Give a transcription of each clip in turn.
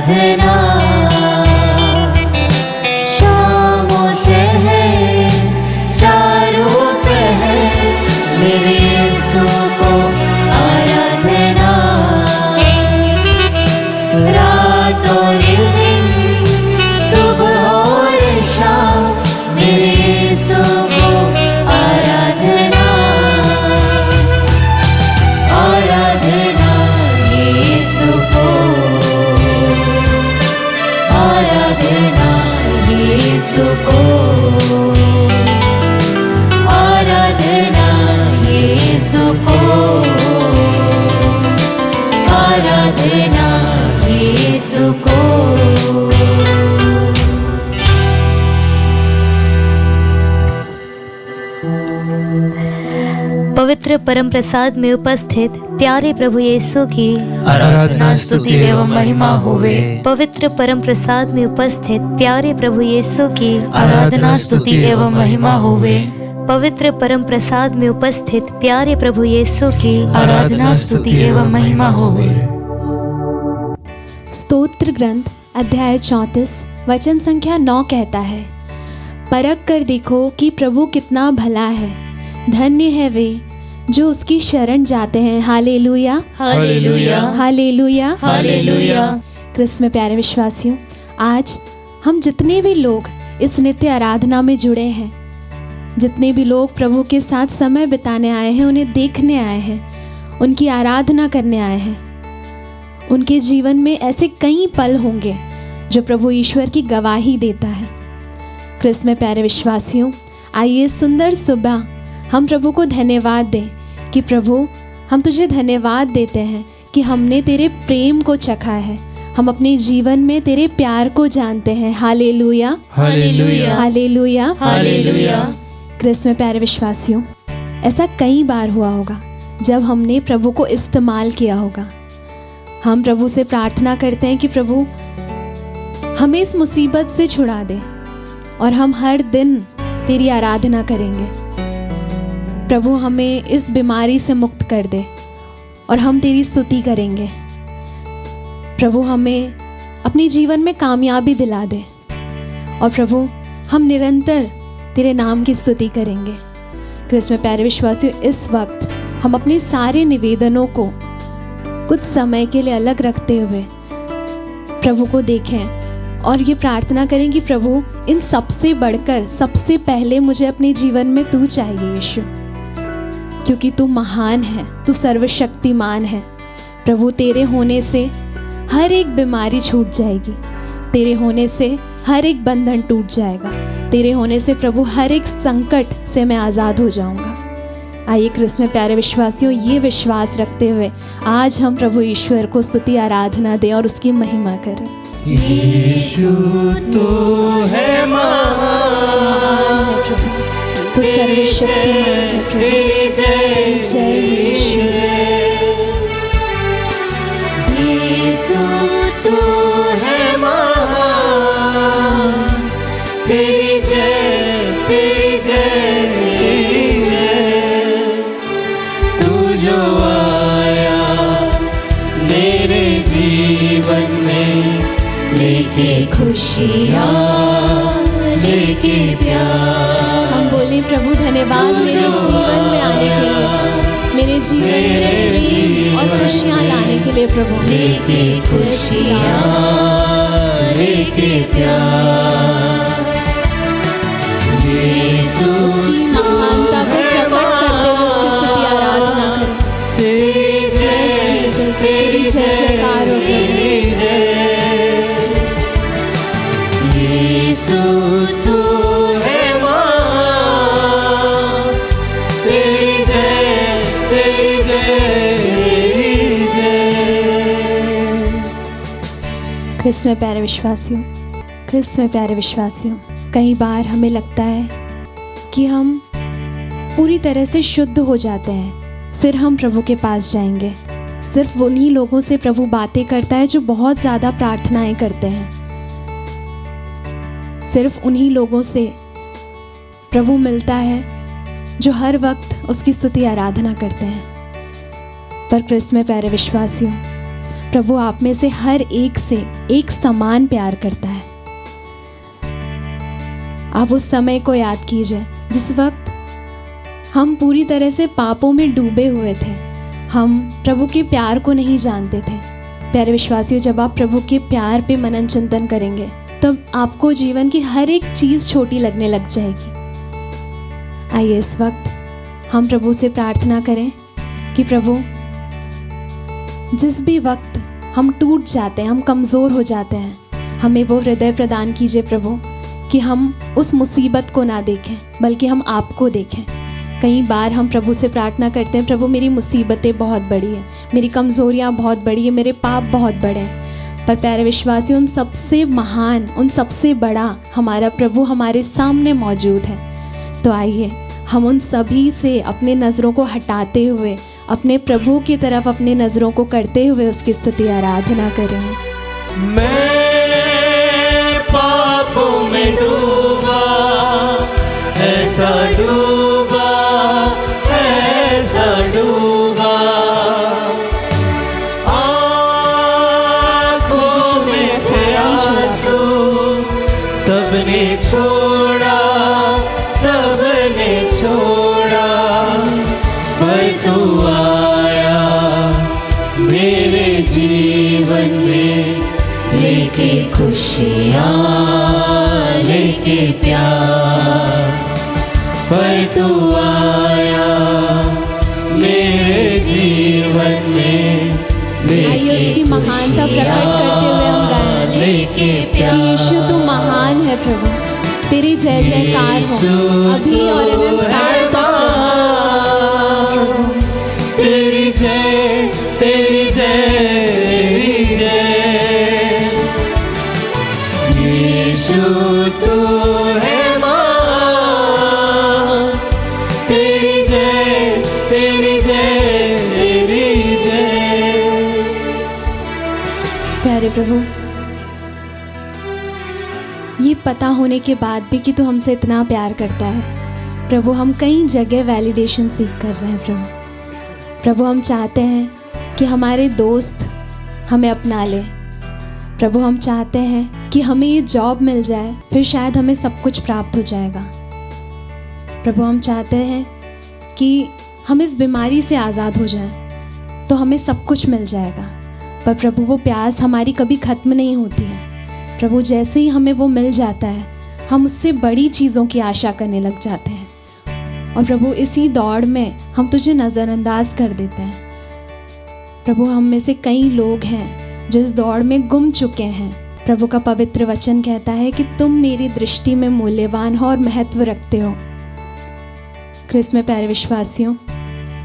आराधना शामों से है चारों पहर मेरे यीशु को आराधना रात और दिन सुबह और शाम मेरे यीशु को आराधना आराधना यीशु को आराधना यीशु को आराधना यीशु को आराधना यीशु को। पवित्र परम प्रसाद में उपस्थित प्यारे प्रभु यीशु की आराधना स्तुति एवं महिमा होवे। पवित्र परम प्रसाद में उपस्थित प्यारे प्रभु यीशु की आराधना स्तुति एवं महिमा होवे। पवित्र परम प्रसाद में उपस्थित प्यारे प्रभु यीशु की आराधना स्तुति एवं महिमा होवे। स्तोत्र ग्रंथ अध्याय 34 वचन संख्या 9 कहता है, परख कर देखो कि प्रभु कितना भला है, धन्य है वे जो उसकी शरण जाते हैं। हालेलुया हालेलुया हालेलुया हालेलुया। क्रिस्त में प्यारे विश्वासियों, आज हम जितने भी लोग इस नित्य आराधना में जुड़े हैं, जितने भी लोग प्रभु के साथ समय बिताने आए हैं, उन्हें देखने आए हैं, उनकी आराधना करने आए हैं, उनके जीवन में ऐसे कई पल होंगे जो प्रभु ईश्वर की गवाही देता है। क्रिस्त में प्यारे विश्वासियों, आइए सुंदर सुबह हम प्रभु को धन्यवाद दें कि प्रभु हम तुझे धन्यवाद देते हैं कि हमने तेरे प्रेम को चखा है, हम अपने जीवन में तेरे प्यार को जानते हैं। हालेलुया हालेलुया हालेलुया हालेलुया। क्रिस्त में प्यारे विश्वासियों, ऐसा कई बार हुआ होगा जब हमने प्रभु को इस्तेमाल किया होगा। हम प्रभु से प्रार्थना करते हैं कि प्रभु हमें इस मुसीबत से छुड़ा दे और हम हर दिन तेरी आराधना करेंगे। प्रभु हमें इस बीमारी से मुक्त कर दे और हम तेरी स्तुति करेंगे। प्रभु हमें अपने जीवन में कामयाबी दिला दे और प्रभु हम निरंतर तेरे नाम की स्तुति करेंगे। क्रिस्त में प्यारे विश्वासियों, इस वक्त हम अपने सारे निवेदनों को कुछ समय के लिए अलग रखते हुए प्रभु को देखें और ये प्रार्थना करें कि प्रभु इन सबसे बढ़कर सबसे पहले मुझे अपने जीवन में तू चाहिए यीशु, क्योंकि तू महान है, तू सर्वशक्तिमान है। प्रभु तेरे होने से हर एक बीमारी छूट जाएगी, तेरे होने से हर एक बंधन टूट जाएगा, तेरे होने से प्रभु हर एक संकट से मैं आज़ाद हो जाऊंगा। आइए क्रिस्त में प्यारे विश्वासियों, ये विश्वास रखते हुए आज हम प्रभु ईश्वर को स्तुति आराधना दें और उसकी महिमा करें। यीशु तो है महान है प्रभु, तो सर्वशक्तिमान है प्रभु। जय जय यीशु। यीशु तू है महान, तेरी जय तेरी जय तेरी जय। तू जो आया मेरे जीवन में लेके खुशियाँ लेके प्यार। हम बोले प्रभु धन्यवाद मेरे जीवन में आने के लिए, मेरे जीवन में प्रेम और खुशियाँ लाने के लिए प्रभु। लेके खुशियाँ लेके प्यार। यीशु उसकी महानता को प्रकट करते हुए उसकी स्तुति आराधना करें। Yes, Jesus, तेरी जय जयकार हो प्रभु। यीशु तू है महान, तेरी जय तेरी जय तेरी जय। क्रिस्त में प्यारे विश्वासियों, क्रिस्त में प्यारे विश्वासियों, कई बार हमें लगता है कि हम पूरी तरह से शुद्ध हो जाते हैं, फिर हम प्रभु के पास जाएंगे। सिर्फ उन्हीं लोगों से प्रभु बातें करता है जो बहुत ज़्यादा प्रार्थनाएं करते हैं। सिर्फ उन्हीं लोगों से प्रभु मिलता है जो हर वक्त उसकी स्तुति आराधना करते हैं। पर क्रिस्त में प्यारे विश्वासियों, प्रभु आप में से हर एक से एक समान प्यार करता है। आप उस समय को याद कीजिए जिस वक्त हम पूरी तरह से पापों में डूबे हुए थे, हम प्रभु के प्यार को नहीं जानते थे। प्यारे विश्वासियों, जब आप प्रभु के प्यार पे मनन चिंतन करेंगे तब आपको जीवन की हर एक चीज़ छोटी लगने लग जाएगी। आइए इस वक्त हम प्रभु से प्रार्थना करें कि प्रभु, जिस भी वक्त हम टूट जाते हैं, हम कमज़ोर हो जाते हैं, हमें वो हृदय प्रदान कीजिए प्रभु कि हम उस मुसीबत को ना देखें बल्कि हम आपको देखें। कई बार हम प्रभु से प्रार्थना करते हैं, प्रभु मेरी मुसीबतें बहुत बड़ी हैं, मेरी कमज़ोरियाँ बहुत बड़ी हैं, मेरे पाप बहुत बड़े हैं। पर प्यारे विश्वासी, उन सबसे महान, उन सबसे बड़ा हमारा प्रभु हमारे सामने मौजूद है। तो आइए हम उन सभी से अपने नज़रों को हटाते हुए अपने प्रभु की तरफ अपने नज़रों को करते हुए उसकी स्तुति आराधना करें। मैं पापों में डूबा, ऐसा डूबा, ऐसा डूबा, आँखों में थे आंसू, सबने छोड़ा, सबने छोड़ा, पर तू आया मेरे जीवन में, लेके खुशियाँ, लेके प्यार, पर तू आया मेरे जीवन में, आइए उसकी महानता प्रकट करते हुए हम गाएं लेके कि प्यार। यीशु तू महान है प्रभु, तेरी जय जयकार हो अभी और अनंत काल तक प्रभु। तेरी जय, तेरी जय, तेरी जय। यीशु तू है मां, तेरी जय, तेरी जय, तेरी जय। प्यारे प्रभु, ये पता होने के बाद भी कि तू हमसे इतना प्यार करता है प्रभु, हम कई जगह वैलिडेशन सीख कर रहे हैं प्रभु। प्रभु हम चाहते हैं कि हमारे दोस्त हमें अपना ले प्रभु, हम चाहते हैं कि हमें ये जॉब मिल जाए, फिर शायद हमें सब कुछ प्राप्त हो जाएगा प्रभु। हम चाहते हैं कि हम इस बीमारी से आज़ाद हो जाएं तो हमें सब कुछ मिल जाएगा। पर प्रभु वो प्यास हमारी कभी ख़त्म नहीं होती है प्रभु। जैसे ही हमें वो मिल जाता है हम उससे बड़ी चीज़ों की आशा करने लग जाते हैं और प्रभु इसी दौड़ में हम तुझे नज़रअंदाज कर देते हैं प्रभु। हम में से कई लोग हैं जो इस दौड़ में गुम चुके हैं। प्रभु का पवित्र वचन कहता है कि तुम मेरी दृष्टि में मूल्यवान हो और महत्व रखते हो। क्रिस्त में प्यारे विश्वासियों,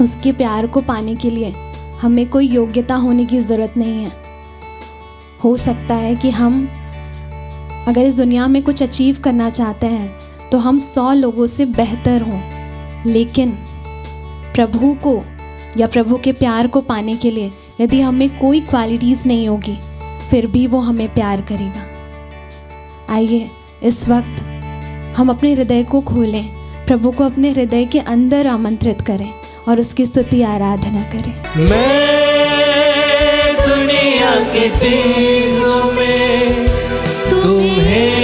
उसके प्यार को पाने के लिए हमें कोई योग्यता होने की ज़रूरत नहीं है। हो सकता है कि हम अगर इस दुनिया में कुछ अचीव करना चाहते हैं तो हम 100 लोगों से बेहतर हों, लेकिन प्रभु को या प्रभु के प्यार को पाने के लिए यदि हमें कोई क्वालिटीज़ नहीं होगी फिर भी वो हमें प्यार करेगा। आइए इस वक्त हम अपने हृदय को खोलें, प्रभु को अपने हृदय के अंदर आमंत्रित करें और उसकी स्तुति आराधना करें। मैं दुनिया की चीजों में तुम्हें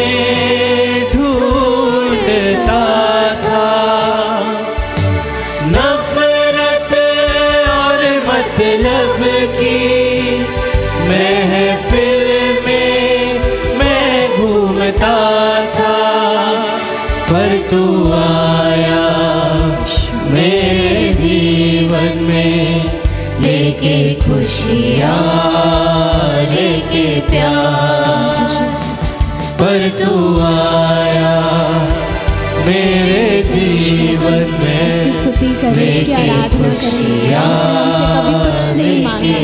ढूंढता था, नफरत और मतलब की महफिल में मैं घूमता था, पर तू आया मेरे जीवन में, लेके खुशियाँ, लेके प्यार, पर तू आया मेरे जीवन में। उसकी स्तुति करें, उसकी आराधना करें। उसने हमसे कभी कुछ नहीं मांगा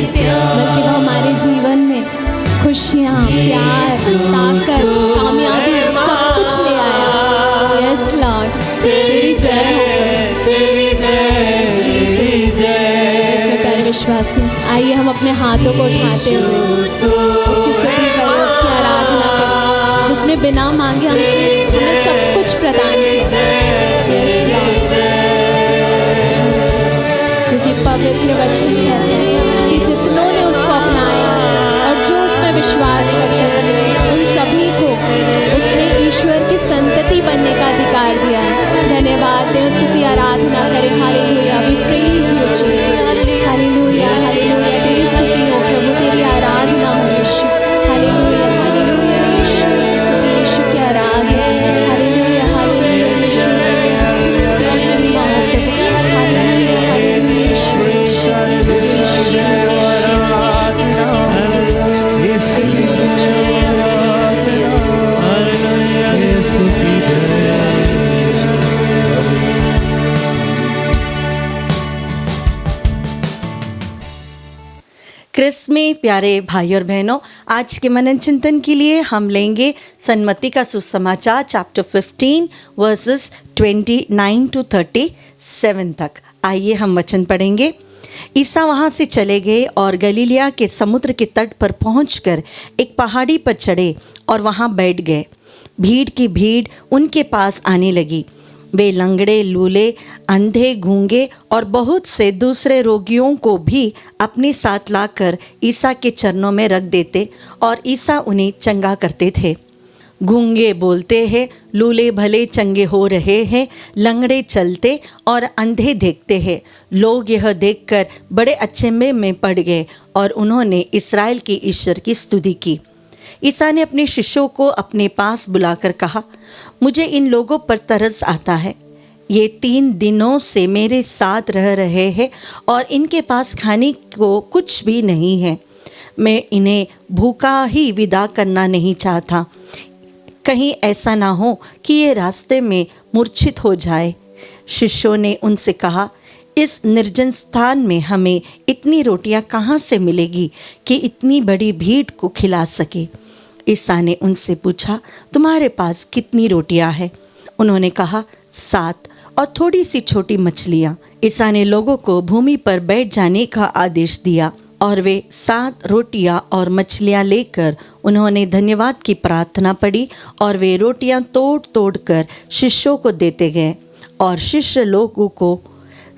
बल्कि वो हमारे जीवन में खुशियाँ, प्यार, ताकत, कामयाबी सब कुछ ले आया। यस लॉर्ड, तेरी जय हो, तेरी जय, तेरी जय। इसमें प्यारे विश्वासी, आइए हम अपने हाथों को उठाते हुए उसकी स्तुति करें, उसकी आराधना करें जिसने बिना मांगे हमसे हमें सब कुछ प्रदान किया। यस लॉर्ड, क्योंकि पवित्र वचन कहते हैं कि जितनों ने उसको अपनाया विश्वास करते हैं उन सभी को उसने ईश्वर की संतति बनने का अधिकार दिया है। धन्यवाद दें, स्तुति आराधना करें। Hallelujah, we praise you Jesus. Hallelujah, hallelujah, तेरी स्तुति हो प्रभु, तेरी आराधना हो यीशु। हालेलुया, हालेलुया यीशु, स्तुति यीशु की आराधना। हालेलुया, हालेलुया यीशु, तेरी महिमा हो प्रभु। हालेलुया, हालेलुया क्रिस्त में प्यारे भाई और बहनों, आज के मनन चिंतन के लिए हम लेंगे सन्मति का सुसमाचार चैप्टर 15 वर्सेस 29 to 37 तक। आइए हम वचन पढ़ेंगे। ईसा वहाँ से चले गए और गलीलिया के समुद्र के तट पर पहुंचकर एक पहाड़ी पर चढ़े और वहाँ बैठ गए। भीड़ की भीड़ उनके पास आने लगी। वे लंगड़े, लूले, अंधे, गूंगे और बहुत से दूसरे रोगियों को भी अपने साथ लाकर ईसा के चरणों में रख देते और ईसा उन्हें चंगा करते थे। गूंगे बोलते हैं, लूले भले चंगे हो रहे हैं, लंगड़े चलते और अंधे देखते हैं। लोग यह देखकर बड़े अचंभे में पड़ गए और उन्होंने इस्राएल के ईश्वर की स्तुति की। ईसा ने अपने शिष्यों को अपने पास बुलाकर कहा, मुझे इन लोगों पर तरस आता है। ये 3 दिनों से मेरे साथ रह रहे हैं और इनके पास खाने को कुछ भी नहीं है। मैं इन्हें भूखा ही विदा करना नहीं चाहता, कहीं ऐसा ना हो कि ये रास्ते में मूर्छित हो जाए। शिष्यों ने उनसे कहा, इस निर्जन स्थान में हमें इतनी रोटियां कहाँ से मिलेगी कि इतनी बड़ी भीड़ को खिला सके। ईसा ने उनसे पूछा, तुम्हारे पास कितनी रोटियां हैं? उन्होंने कहा, 7 और थोड़ी सी छोटी मछलियाँ। ईसा ने लोगों को भूमि पर बैठ जाने का आदेश दिया और वे 7 रोटियाँ और मछलियाँ लेकर उन्होंने धन्यवाद की प्रार्थना पढ़ी और वे रोटियाँ तोड़ तोड़ कर शिष्यों को देते गए और शिष्य लोगों को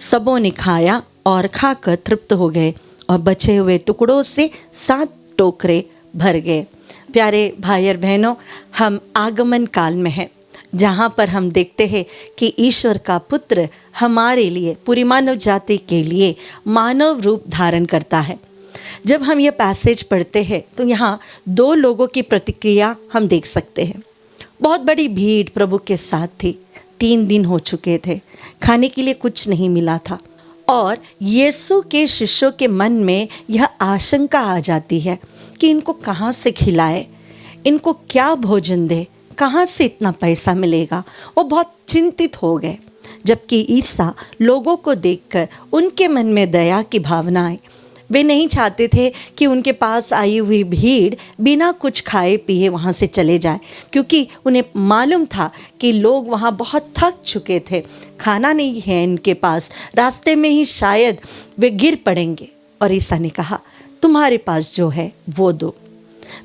सबों ने खाया और खाकर तृप्त हो गए और बचे हुए टुकड़ों से 7 टोकरे भर गए। प्यारे भाई और बहनों, हम आगमन काल में हैं, जहाँ पर हम देखते हैं कि ईश्वर का पुत्र हमारे लिए, पूरी मानव जाति के लिए मानव रूप धारण करता है। जब हम ये पैसेज पढ़ते हैं तो यहाँ 2 लोगों की प्रतिक्रिया हम देख सकते हैं। बहुत बड़ी भीड़ प्रभु के साथ थी। 3 दिन हो चुके थे, खाने के लिए कुछ नहीं मिला था और यीशु के शिष्यों के मन में यह आशंका आ जाती है कि इनको कहाँ से खिलाए, इनको क्या भोजन दे, कहाँ से इतना पैसा मिलेगा। वो बहुत चिंतित हो गए, जबकि ईसा लोगों को देखकर उनके मन में दया की भावना आई। वे नहीं चाहते थे कि उनके पास आई हुई भीड़ बिना कुछ खाए पिए वहाँ से चले जाए, क्योंकि उन्हें मालूम था कि लोग वहाँ बहुत थक चुके थे, खाना नहीं है इनके पास, रास्ते में ही शायद वे गिर पड़ेंगे। और ईसा ने कहा, तुम्हारे पास जो है वो दो।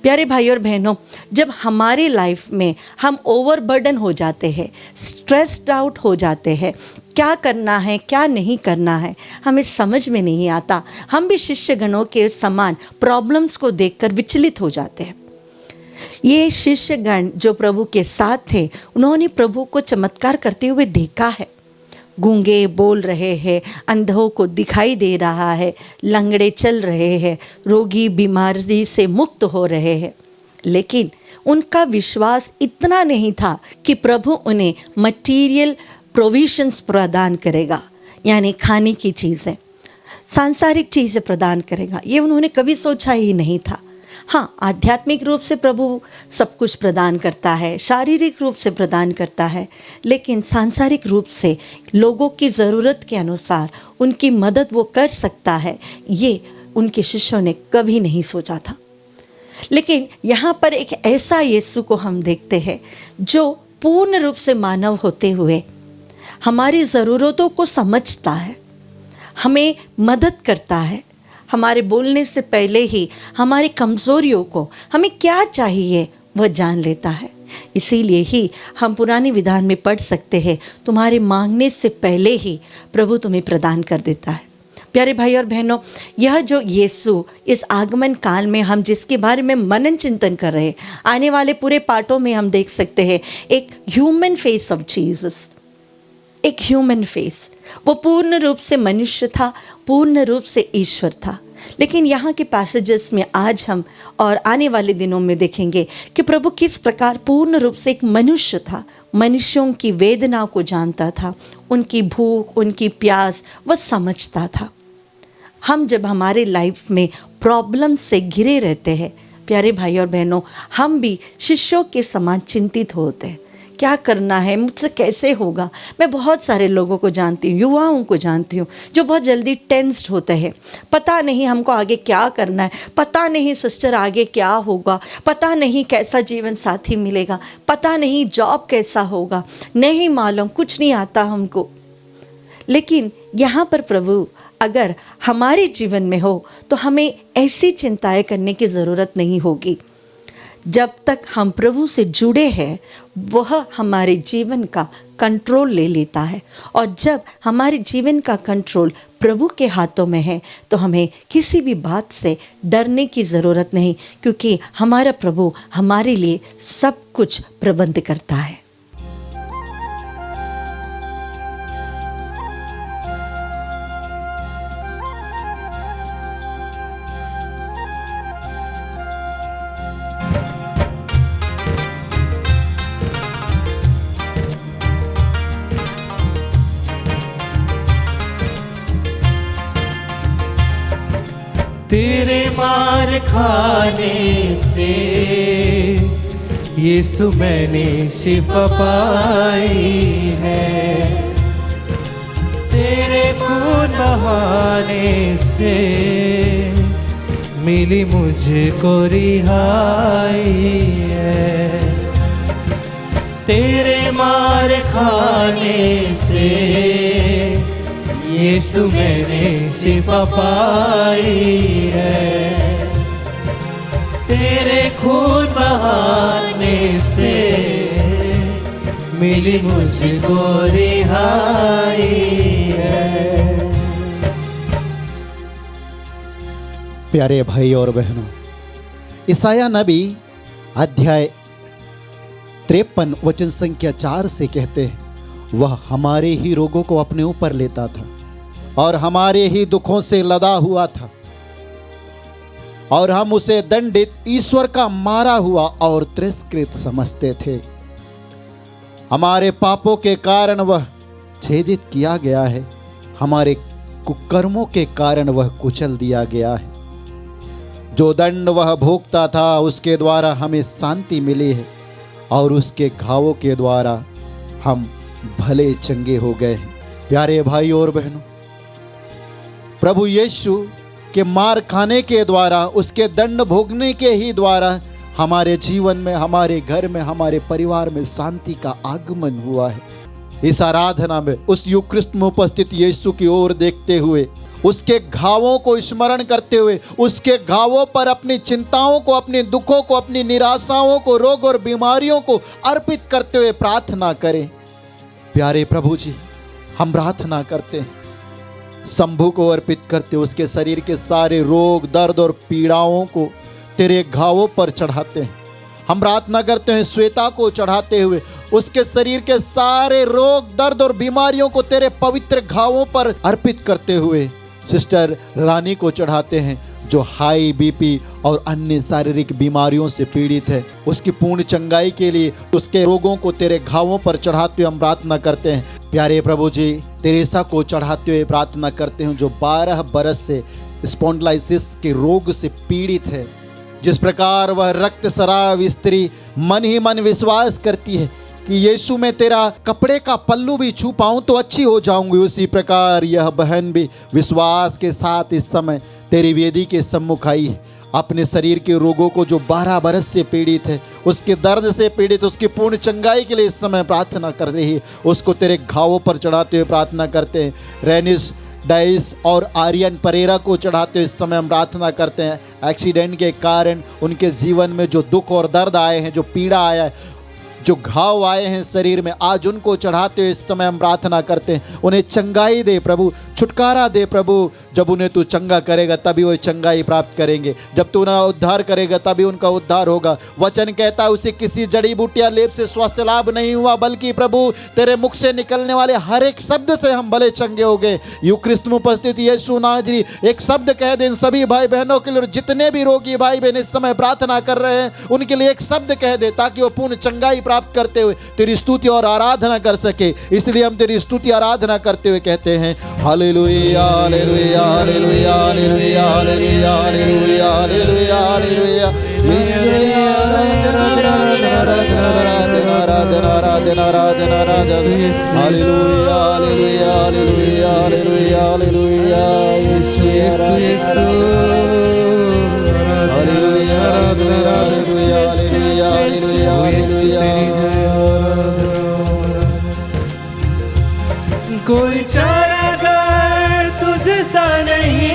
प्यारे भाई और बहनों, जब हमारे लाइफ में हम ओवरबर्डन हो जाते हैं, स्ट्रेस्ड आउट हो जाते हैं, क्या करना है क्या नहीं करना है हमें समझ में नहीं आता, हम भी शिष्यगणों के समान प्रॉब्लम्स को देखकर विचलित हो जाते हैं। ये शिष्यगण जो प्रभु के साथ थे, उन्होंने प्रभु को चमत्कार करते हुए देखा है। गूंगे बोल रहे हैं, अंधों को दिखाई दे रहा है, लंगड़े चल रहे हैं, रोगी बीमारी से मुक्त हो रहे हैं। लेकिन उनका विश्वास इतना नहीं था कि प्रभु उन्हें मटीरियल प्रोविजंस प्रदान करेगा, यानी खाने की चीज़ें, सांसारिक चीज़ें प्रदान करेगा। ये उन्होंने कभी सोचा ही नहीं था। हाँ, आध्यात्मिक रूप से प्रभु सब कुछ प्रदान करता है, शारीरिक रूप से प्रदान करता है, लेकिन सांसारिक रूप से लोगों की ज़रूरत के अनुसार उनकी मदद वो कर सकता है, ये उनके शिष्यों ने कभी नहीं सोचा था। लेकिन यहाँ पर एक ऐसा यीशु को हम देखते हैं जो पूर्ण रूप से मानव होते हुए हमारी ज़रूरतों को समझता है, हमें मदद करता है, हमारे बोलने से पहले ही हमारी कमज़ोरियों को, हमें क्या चाहिए वह जान लेता है। इसीलिए ही हम पुरानी विधान में पढ़ सकते हैं, तुम्हारे मांगने से पहले ही प्रभु तुम्हें प्रदान कर देता है। प्यारे भाई और बहनों, यह जो यीशु इस आगमन काल में हम जिसके बारे में मनन चिंतन कर रहे हैं, आने वाले पूरे पाठों में हम देख सकते हैं एक ह्यूमन फेस ऑफ जीसस, एक ह्यूमन फेस। वो पूर्ण रूप से मनुष्य था, पूर्ण रूप से ईश्वर था। लेकिन यहाँ के पैसेजेस में आज हम और आने वाले दिनों में देखेंगे कि प्रभु किस प्रकार पूर्ण रूप से एक मनुष्य था, मनुष्यों की वेदना को जानता था, उनकी भूख, उनकी प्यास वह समझता था। हम जब हमारे लाइफ में प्रॉब्लम से घिरे रहते हैं प्यारे भाई और बहनों, हम भी शिष्यों के समान चिंतित होते हैं, क्या करना है, मुझसे कैसे होगा। मैं बहुत सारे लोगों को जानती हूँ, युवाओं को जानती हूँ जो बहुत जल्दी टेंस्ड होते हैं। पता नहीं हमको आगे क्या करना है, पता नहीं सिस्टर आगे क्या होगा, पता नहीं कैसा जीवन साथी मिलेगा, पता नहीं जॉब कैसा होगा, नहीं मालूम, कुछ नहीं आता हमको। लेकिन यहाँ पर प्रभु अगर हमारे जीवन में हो तो हमें ऐसी चिंताएं करने की ज़रूरत नहीं होगी। जब तक हम प्रभु से जुड़े हैं वह हमारे जीवन का कंट्रोल ले लेता है, और जब हमारे जीवन का कंट्रोल प्रभु के हाथों में है तो हमें किसी भी बात से डरने की ज़रूरत नहीं, क्योंकि हमारा प्रभु हमारे लिए सब कुछ प्रबंध करता है। तेरे मार खाने से यीशु मैंने शिफा पाई है, तेरे खून बहाने से मिली मुझको रिहाई है, तेरे मार खाने से यीशु मैंने शिफा पाई है, तेरे खून बहाने से मिली मुझको रिहाई है। प्यारे भाई और बहनों, ईसाया नबी अध्याय 53 वचन संख्या 4 से कहते हैं, वह हमारे ही रोगों को अपने ऊपर लेता था और हमारे ही दुखों से लदा हुआ था, और हम उसे दंडित, ईश्वर का मारा हुआ और तिरस्कृत समझते थे। हमारे पापों के कारण वह छेदित किया गया है, हमारे कुकर्मों के कारण वह कुचल दिया गया है। जो दंड वह भोगता था उसके द्वारा हमें शांति मिली है, और उसके घावों के द्वारा हम भले चंगे हो गए हैं। प्यारे भाई और बहनों, प्रभु यीशु के मार खाने के द्वारा, उसके दंड भोगने के ही द्वारा हमारे जीवन में, हमारे घर में, हमारे परिवार में शांति का आगमन हुआ है। इस आराधना में उस युक्रिस्त में उपस्थित यीशु की ओर देखते हुए, उसके घावों को स्मरण करते हुए, उसके घावों पर अपनी चिंताओं को, अपने दुखों को, अपनी निराशाओं को, रोग और बीमारियों को अर्पित करते हुए प्रार्थना करें। प्यारे प्रभु जी, हम प्रार्थना करते हैं, शंभू को अर्पित करते, उसके शरीर के सारे रोग, दर्द और पीड़ाओं को तेरे घावों पर चढ़ाते हैं। हम प्रार्थना करते हैं श्वेता को चढ़ाते हुए, उसके शरीर के सारे रोग, दर्द और बीमारियों को तेरे पवित्र घावों पर अर्पित करते हुए सिस्टर रानी को चढ़ाते हैं, जो हाई बीपी और अन्य शारीरिक बीमारियों से पीड़ित है। उसकी पूर्ण चंगाई के लिए उसके रोगों को तेरे घावों पर चढ़ाते हुए हम प्रार्थना करते हैं। प्यारे प्रभु जी, तेरेसा को चढ़ाते हुए प्रार्थना करते हैं, जो 12 बरस से स्पॉन्डिलाइटिस के रोग से पीड़ित है। जिस प्रकार वह रक्तस्राव स्त्री मन ही मन विश्वास करती है कि यीशु में तेरा कपड़े का पल्लू भी छू पाऊं तो अच्छी हो जाऊंगी, उसी प्रकार यह बहन भी विश्वास के साथ इस समय तेरी वेदी के सम्मुख आई है। अपने शरीर के रोगों को, जो 12 बरस से पीड़ित है, उसके दर्द से पीड़ित, उसकी पूर्ण चंगाई के लिए इस समय प्रार्थना कर रही है। उसको तेरे घावों पर चढ़ाते हुए प्रार्थना करते हैं। रेनिस डाइस और आर्यन परेरा को चढ़ाते हुए इस समय हम प्रार्थना करते हैं। एक्सीडेंट के कारण उनके जीवन में जो दुख और दर्द आए हैं, जो पीड़ा आया है, जो घाव आए हैं शरीर में, आज उनको चढ़ाते हुए इस समय हम प्रार्थना करते हैं, उन्हें चंगाई दे प्रभु। छुटकारा दे प्रभु। जब उन्हें तू चंगा करेगा तभी वो चंगाई प्राप्त करेंगे, जब तू उन्हें उद्धार करेगा तभी उनका उद्धार होगा। वचन कहता है उसे किसी जड़ी बूटी या लेप से स्वास्थ्य लाभ नहीं हुआ, बल्कि प्रभु तेरे मुख से निकलने वाले हर एक शब्द से हम भले चंगे हो गए। यूक्रिस्त में उपस्थित यीशु नाजरी एक शब्द कह दे इन सभी भाई बहनों के लिए, जितने भी रोगी भाई बहन इस समय प्रार्थना कर रहे हैं उनके लिए एक शब्द कह दे, ताकि वो पूर्ण चंगाई प्राप्त करते हुए तेरी स्तुति और आराधना कर सके। इसलिए हम तेरी स्तुति आराधना करते हुए कहते हैं हालेलुया हालेलुया हालेलुया हालेलुया हालेलुया हालेलुया हालेलुया हालेलुया। ईश्वरीय आराधना आराधना आराधना आराधना आराधना आराधना आराधना हालेलुया हालेलुया हालेलुया हालेलुया हालेलुया। यीशु यीशु हालेलुया हालेलुया हालेलुया हालेलुया हालेलुया। कोई चारागार तुझसा नहीं,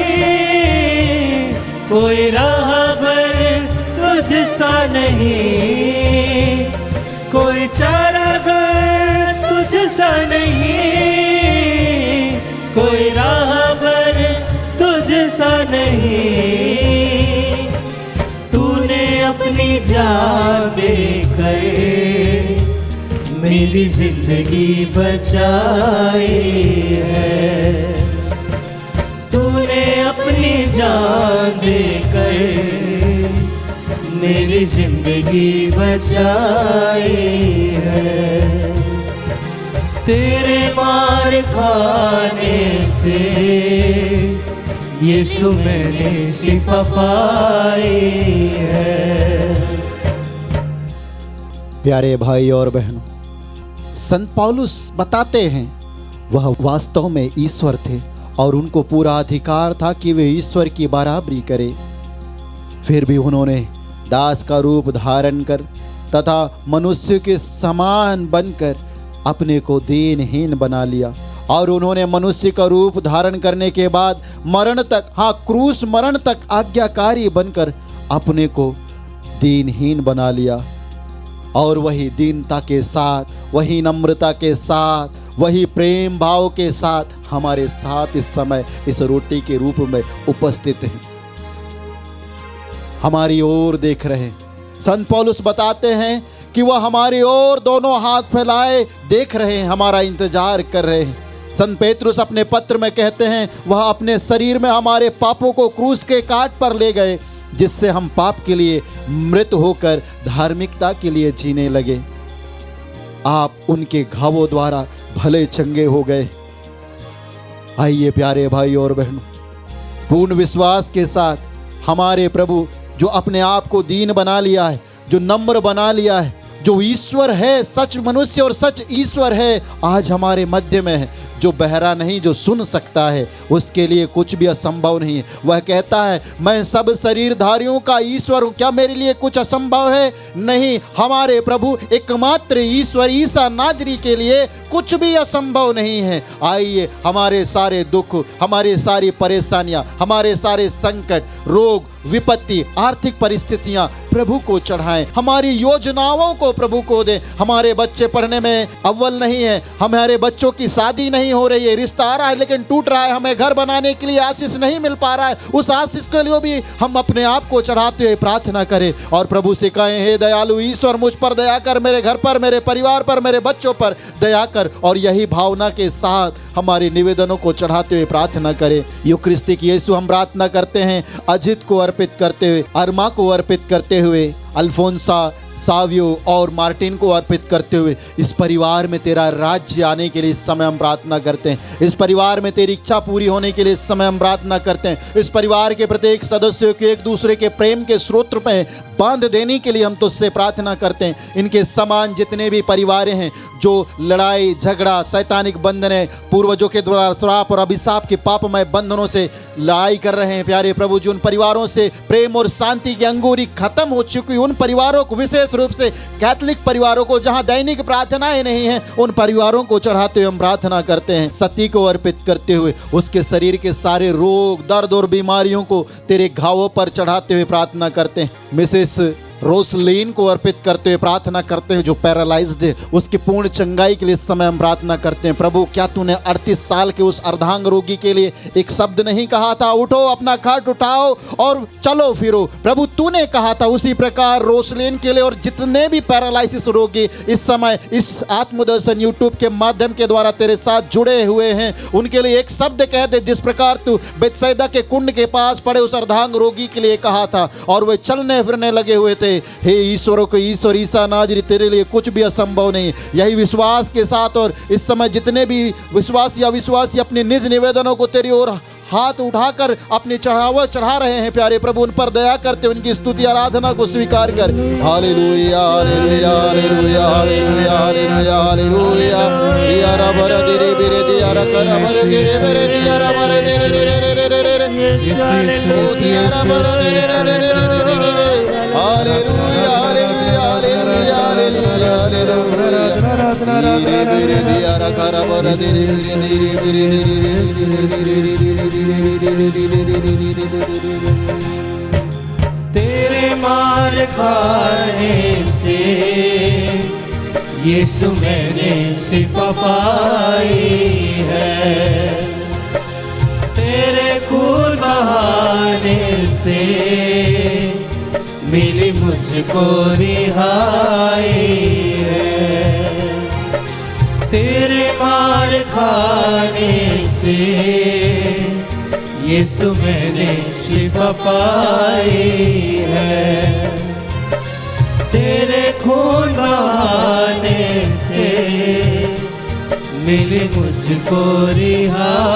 कोई राहबर तुझसा नहीं, कोई चारागार तुझसा नहीं, कोई राहबर तुझसा नहीं। तूने अपनी जान देकर मेरी जिंदगी बचाई है, तूने अपनी जान देकर मेरी जिंदगी बचाई है। तेरे मार खाने से यीशु मैंने शिफा पाई है। प्यारे भाई और बहनों, संत पौलुस बताते हैं वह वास्तव में ईश्वर थे और उनको पूरा अधिकार था कि वे ईश्वर की बराबरी करें। फिर भी उन्होंने दास का रूप धारण कर तथा मनुष्य के समान बनकर अपने को दीनहीन बना लिया, और उन्होंने मनुष्य का रूप धारण करने के बाद मरण तक, हाँ क्रूस मरण तक आज्ञाकारी बनकर अपने को दीनहीन बना लिया। और वही दीनता के साथ, वही नम्रता के साथ, वही प्रेम भाव के साथ हमारे साथ इस समय इस रोटी के रूप में उपस्थित हैं, हमारी ओर देख रहे हैं। संत पौलुस बताते हैं कि वह हमारी ओर दोनों हाथ फैलाए देख रहे हैं, हमारा इंतजार कर रहे हैं। संत पेतरुस अपने पत्र में कहते हैं वह अपने शरीर में हमारे पापों को क्रूस के काट पर ले गए, जिससे हम पाप के लिए मृत होकर धार्मिकता के लिए जीने लगे। आप उनके घावों द्वारा भले चंगे हो गए। आइए प्यारे भाई और बहनों, पूर्ण विश्वास के साथ हमारे प्रभु जो अपने आप को दीन बना लिया है, जो नम्र बना लिया है, जो ईश्वर है, सच मनुष्य और सच ईश्वर है, आज हमारे मध्य में है। जो बहरा नहीं, जो सुन सकता है, उसके लिए कुछ भी असंभव नहीं है। वह कहता है मैं सब शरीरधारियों का ईश्वर हूँ, क्या मेरे लिए कुछ असंभव है? नहीं, हमारे प्रभु एकमात्र ईश्वर ईसा नाजरी के लिए कुछ भी असंभव नहीं है। आइए हमारे सारे दुख, हमारे सारी परेशानियाँ, हमारे सारे संकट, रोग, विपत्ति, आर्थिक परिस्थितियाँ प्रभु को चढ़ाएं, हमारी योजनाओं को प्रभु को दें। हमारे बच्चे पढ़ने में अव्वल नहीं है, हमारे बच्चों की शादी नहीं हो रही है, रिश्ता आ रहा है लेकिन टूट रहा है, हमें घर बनाने के लिए आशीष नहीं मिल पा रहा है, उस आशीष के लिए भी हम अपने आप को चढ़ाते हुए प्रार्थना करें और प्रभु से कहें हे दयालु ईश्वर मुझ पर दया कर, मेरे घर पर, मेरे परिवार पर, मेरे बच्चों पर दया कर। और यही भावना के साथ हमारे निवेदनों को चढ़ाते हुए प्रार्थना करें। यूक्रिस्तिक यीशु हम प्रार्थना करते हैं अजित को अर्पित करते हुए, अरमा को अर्पित करते हुए, अल्फोंसा, सावियो और मार्टिन को अर्पित करते हुए इस परिवार में तेरा राज्य आने के लिए इस समय हम प्रार्थना करते हैं। इस परिवार में तेरी इच्छा पूरी होने के लिए इस समय हम प्रार्थना करते हैं। इस परिवार के प्रत्येक सदस्यों के एक दूसरे के प्रेम के स्रोत में बांध देने के लिए हम तुझसे प्रार्थना करते हैं। इनके समान जितने भी परिवार हैं जो लड़ाई झगड़ा, शैतानिक बंधन, पूर्वजों के द्वारा श्राप और अभिशाप के पापमय बंधनों से लड़ाई कर रहे हैं, प्यारे प्रभु जी उन परिवारों से प्रेम और शांति की अंगूरी खत्म हो चुकी, उन परिवारों को, विशेष रूप से कैथोलिक परिवारों को जहां दैनिक प्रार्थनाएं नहीं हैं, उन परिवारों को चढ़ाते हुए हम प्रार्थना करते हैं। सती को अर्पित करते हुए उसके शरीर के सारे रोग, दर्द और बीमारियों को तेरे घावों पर चढ़ाते हुए प्रार्थना करते हैं। मिसेस रोसलीन को अर्पित करते हुए प्रार्थना करते हैं जो पैरालाइज्ड है, उसकी पूर्ण चंगाई के लिए इस समय हम प्रार्थना करते हैं। प्रभु क्या तूने 38 साल के उस अर्धांग रोगी के लिए एक शब्द नहीं कहा था, उठो अपना खाट उठाओ और चलो फिरो। प्रभु तूने कहा था उसी प्रकार रोसलीन के लिए और जितने भी पैरालिसिस रोगी इस समय इस आत्मदर्शन यूट्यूब के माध्यम के द्वारा तेरे साथ जुड़े हुए हैं, उनके लिए एक शब्द कह दे जिस प्रकार तू बेतसैदा के कुंड के पास पड़े उस अर्धांग रोगी के लिए कहा था और वे चलने फिरने लगे हुए थे। हे ईश्वरों को ईश्वर ईसा नाजरी तेरे लिए कुछ भी असंभव नहीं। यही विश्वास के साथ और इस समय जितने भी विश्वासी अविश्वासी अपने निज निवेदनों को तेरी ओर हाथ उठाकर अपनी चढ़ावा चढ़ा रहे हैं, प्यारे प्रभु उन पर दया करते उनकी स्तुति आराधना को स्वीकार कर। हालेलुया हालेलुया हालेलुया हालेलुया हालेलुया हालेलुया। दिया रा बर दिरे बिरे दिया रा कर बर दिरे बिरे दिया रा बर दिरे दिरे दिरे दिरे ओ दिया रा बर दिरे दिरे दिरे दिरे। हालेलुया हालेलुया हालेलुया हालेलुया हालेलुया। दिरे बिरे दिया रा कर बर दिरे बिरे दिरे दिरे। तेरे मार खाने से यीशु मैंने शिफा पाई है, तेरे खून बहाने से मिली मुझको रिहाई है। तेरे मार खाने से यीशु मैंने शिफा पाई है, तेरे खून बहाने से मिली मुझको रिहाई